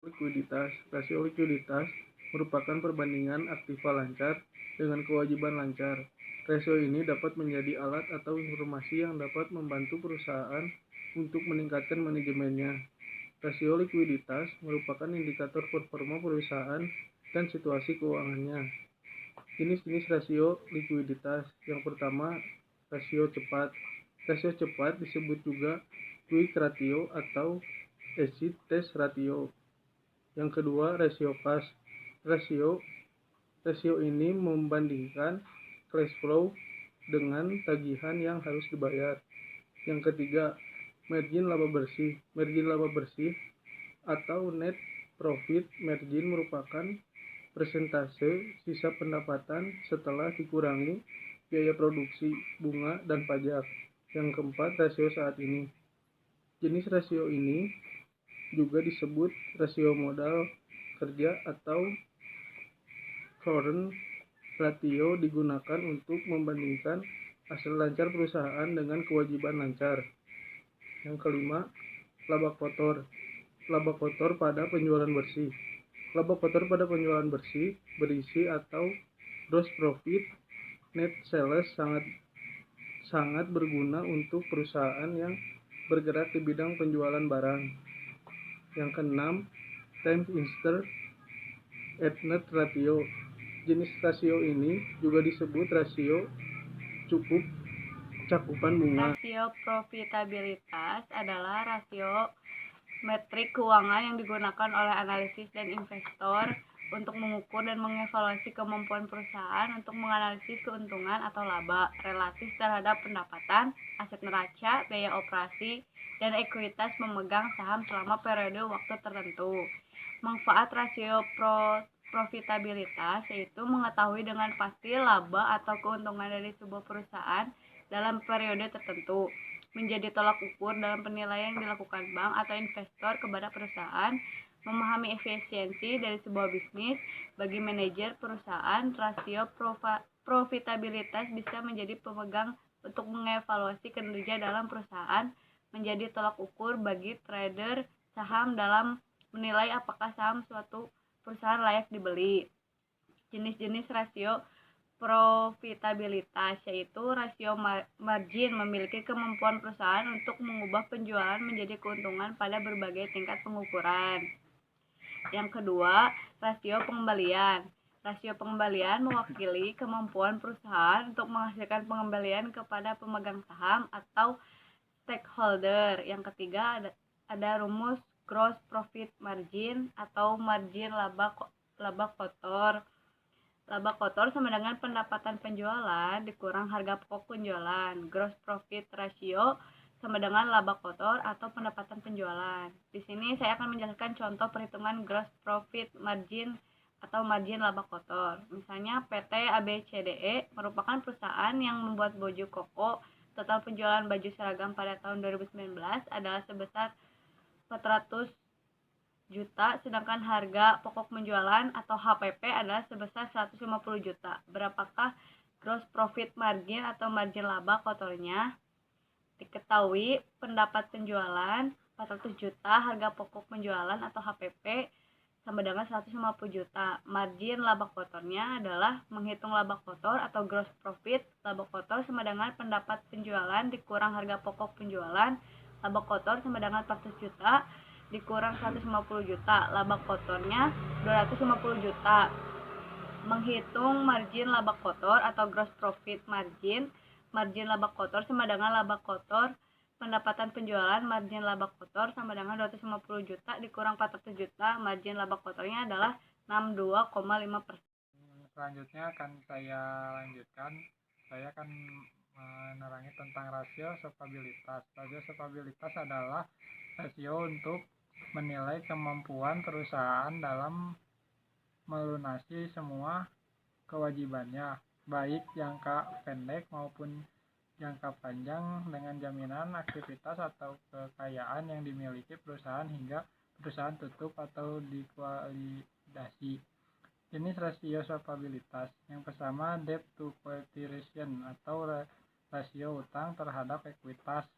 Likuiditas. Rasio likuiditas merupakan perbandingan aktiva lancar dengan kewajiban lancar. Rasio ini dapat menjadi alat atau informasi yang dapat membantu perusahaan untuk meningkatkan manajemennya. Rasio likuiditas merupakan indikator performa perusahaan dan situasi keuangannya. Jenis-jenis rasio likuiditas. Yang pertama, rasio cepat. Rasio cepat disebut juga quick ratio atau acid test ratio. Yang kedua, rasio kas. Rasio ini membandingkan cash flow dengan tagihan yang harus dibayar. Yang ketiga, margin laba bersih. Margin laba bersih atau net profit margin merupakan persentase sisa pendapatan setelah dikurangi biaya produksi, bunga, dan pajak. Yang keempat, rasio saat ini. Jenis rasio ini juga disebut rasio modal kerja atau current ratio, digunakan untuk membandingkan hasil lancar perusahaan dengan kewajiban lancar. Yang kelima, laba kotor. Laba kotor pada penjualan bersih. Laba kotor pada penjualan bersih berisi atau gross profit net sales sangat berguna untuk perusahaan yang bergerak di bidang penjualan barang. Yang keenam, times Easter at net ratio. Jenis rasio ini juga disebut rasio cakupan bunga. Rasio profitabilitas adalah rasio metrik keuangan yang digunakan oleh analisis dan investor untuk mengukur dan mengevaluasi kemampuan perusahaan untuk menganalisis keuntungan atau laba relatif terhadap pendapatan, aset neraca, biaya operasi, dan ekuitas memegang saham selama periode waktu tertentu. Manfaat rasio profitabilitas yaitu mengetahui dengan pasti laba atau keuntungan dari sebuah perusahaan dalam periode tertentu, menjadi tolak ukur dalam penilaian yang dilakukan bank atau investor kepada perusahaan, memahami efisiensi dari sebuah bisnis. Bagi manajer perusahaan, rasio profitabilitas bisa menjadi pemegang untuk mengevaluasi kinerja dalam perusahaan, menjadi tolak ukur bagi trader saham dalam menilai apakah saham suatu perusahaan layak dibeli. Jenis-jenis rasio profitabilitas yaitu rasio margin, memiliki kemampuan perusahaan untuk mengubah penjualan menjadi keuntungan pada berbagai tingkat pengukuran. Yang kedua, rasio pengembalian. Rasio pengembalian mewakili kemampuan perusahaan untuk menghasilkan pengembalian kepada pemegang saham atau stakeholder. Yang ketiga, ada rumus gross profit margin atau margin laba kotor. Laba kotor sama dengan pendapatan penjualan dikurang harga pokok penjualan. Gross profit ratio sama dengan laba kotor atau pendapatan penjualan. Di sini saya akan menjelaskan contoh perhitungan gross profit margin atau margin laba kotor. Misalnya PT ABCDE merupakan perusahaan yang membuat baju koko. Total penjualan baju seragam pada tahun 2019 adalah sebesar 400 juta, sedangkan harga pokok penjualan atau HPP adalah sebesar 150 juta. Berapakah gross profit margin atau margin laba kotornya? Diketahui pendapat penjualan 400 juta, harga pokok penjualan atau HPP sama dengan 150 juta. Margin laba kotornya adalah menghitung laba kotor atau gross profit. Laba kotor sama dengan pendapat penjualan dikurang harga pokok penjualan. Laba kotor sama dengan 400 juta dikurang 150 juta. Laba kotornya 250 juta. Menghitung margin laba kotor atau gross profit margin. Margin laba kotor sama dengan laba kotor pendapatan penjualan. Margin laba kotor sama dengan 250 juta dikurang 400 juta. Margin laba kotornya adalah 62,5%. Selanjutnya akan saya lanjutkan. Saya akan menerangi tentang rasio solvabilitas. Rasio solvabilitas adalah rasio untuk menilai kemampuan perusahaan dalam melunasi semua kewajibannya, baik jangka pendek maupun jangka panjang, dengan jaminan aktivitas atau kekayaan yang dimiliki perusahaan hingga perusahaan tutup atau dikualidasi. Jenis rasio solvabilitas. Yang pertama, debt to equity ratio atau rasio utang terhadap ekuitas.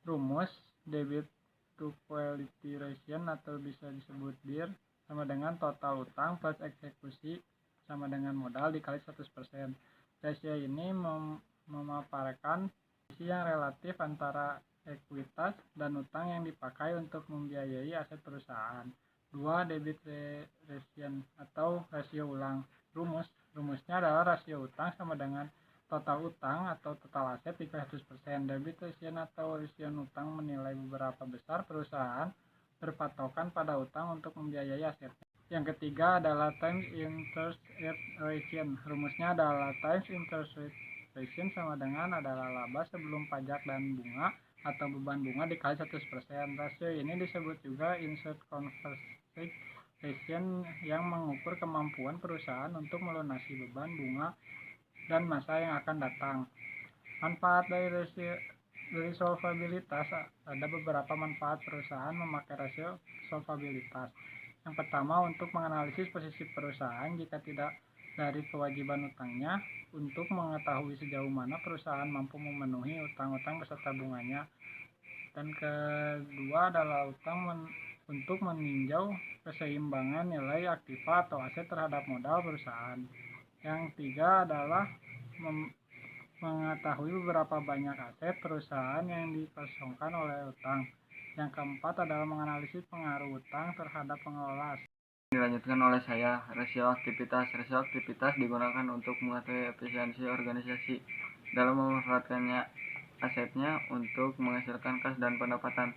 Rumus debit to quality ratio atau bisa disebut DIR sama dengan total utang plus eksekusi sama dengan modal dikali 100%. Rasio ini memaparkan posisi yang relatif antara ekuitas dan utang yang dipakai untuk membiayai aset perusahaan. 2. Debit ratio atau rasio ulang. Rumusnya adalah rasio utang sama dengan total utang atau total aset dikali 100%. Debit ratio atau rasio utang menilai beberapa besar perusahaan berpatokan pada utang untuk membiayai asetnya. Yang ketiga adalah times interest rate ratio. Rumusnya adalah times interest rate ratio sama dengan adalah laba sebelum pajak dan bunga atau beban bunga dikali 100%. Rasio ini disebut juga insured conversion ratio yang mengukur kemampuan perusahaan untuk melunasi beban bunga dan masa yang akan datang. Manfaat dari solvabilitas. Ada beberapa manfaat perusahaan memakai rasio solvabilitas. Yang pertama, untuk menganalisis posisi perusahaan jika tidak dari kewajiban utangnya, untuk mengetahui sejauh mana perusahaan mampu memenuhi utang-utang beserta bunganya. Dan kedua adalah untuk meninjau keseimbangan nilai aktiva atau aset terhadap modal perusahaan. Yang ketiga adalah mengetahui beberapa banyak aset perusahaan yang dikosongkan oleh utang. Yang keempat adalah menganalisis pengaruh utang terhadap pengelola aset. Dilanjutkan oleh saya, rasio aktivitas. Rasio aktivitas digunakan untuk mengetahui efisiensi organisasi dalam memanfaatkannya asetnya untuk menghasilkan kas dan pendapatan.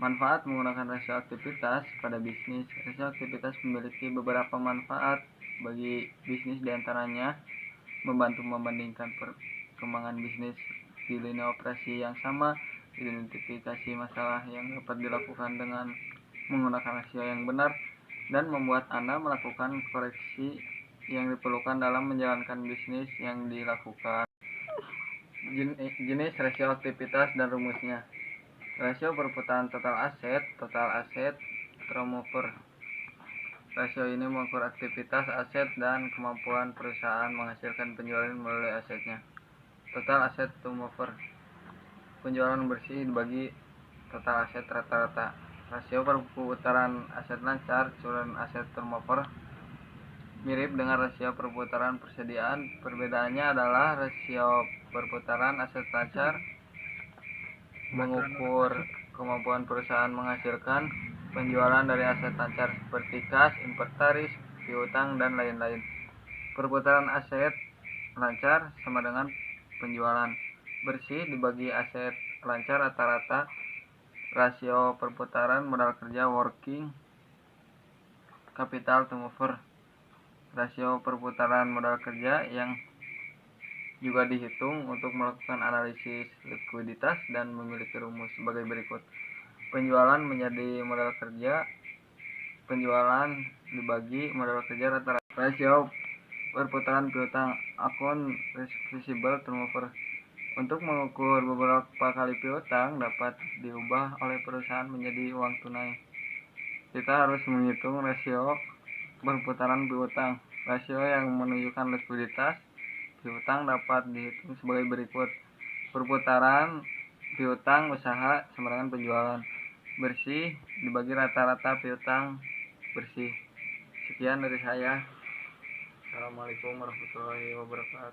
Manfaat menggunakan rasio aktivitas pada bisnis. Rasio aktivitas memiliki beberapa manfaat bagi bisnis, diantaranya membantu membandingkan perkembangan bisnis di lini operasi yang sama, identifikasi masalah yang dapat dilakukan dengan menggunakan rasio yang benar, dan membuat Anda melakukan koreksi yang diperlukan dalam menjalankan bisnis yang dilakukan. Jenis rasio aktivitas dan rumusnya. Rasio perputaran total aset turnover. Rasio ini mengukur aktivitas aset dan kemampuan perusahaan menghasilkan penjualan melalui asetnya. Total aset turnover. Penjualan bersih dibagi total aset rata-rata. Rasio perputaran aset lancar current aset turnover mirip dengan rasio perputaran persediaan. Perbedaannya adalah rasio perputaran aset lancar mengukur kemampuan perusahaan menghasilkan penjualan dari aset lancar seperti kas, inventaris, piutang, dan lain-lain. Perputaran aset lancar sama dengan penjualan bersih dibagi aset lancar rata-rata. Rasio perputaran modal kerja working capital turnover. Rasio perputaran modal kerja yang juga dihitung untuk melakukan analisis likuiditas dan memiliki rumus sebagai berikut. Penjualan menjadi modal kerja. Penjualan dibagi modal kerja rata-rata. Rasio perputaran piutang account receivable turnover. Untuk mengukur beberapa kali piutang dapat diubah oleh perusahaan menjadi uang tunai. Kita harus menghitung rasio perputaran piutang. Rasio yang menunjukkan likuiditas piutang dapat dihitung sebagai berikut. Perputaran piutang usaha sama dengan penjualan bersih dibagi rata-rata piutang bersih. Sekian dari saya. Assalamualaikum warahmatullahi wabarakatuh.